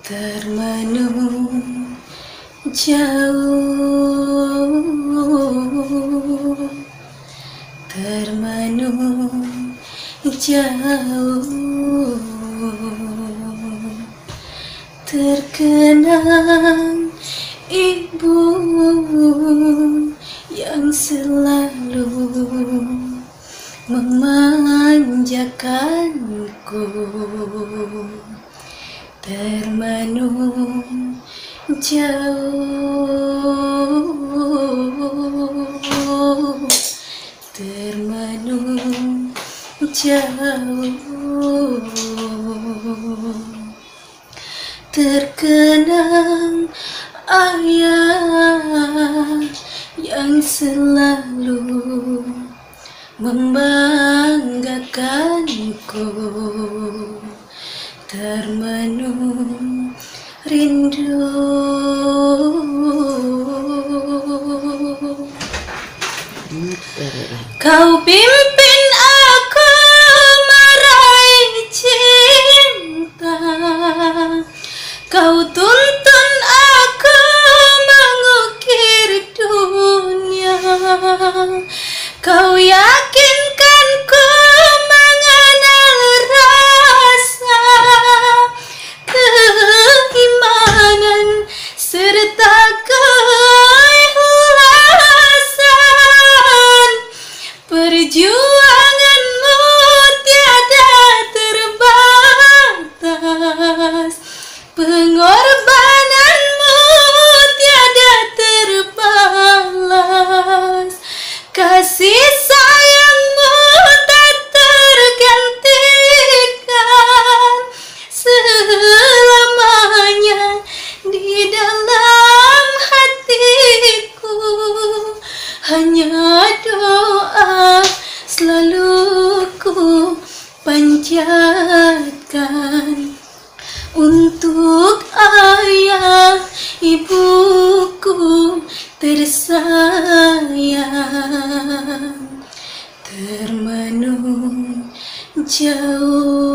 termenung jauh, termenung jauh, terkenang ibu yang selalu memanjakanku, termenung jauh, termenung jauh, terkenang ayah yang selalu membanggakanku, termenung rindu. Kau pimpin aku meraih cinta, kau tuntun aku mengukir dunia, kau yakinkan ku mengenal rasa keimanan serta keikhlasan. Perjuanganmu tiada terbatas, pengorbananmu tiada terbalas, kasih sayangmu tak tergantikan selamanya di dalam hatiku. Hanya doa selalu ku panjatkan untuk ayah ibuku tersayang, termenung jauh.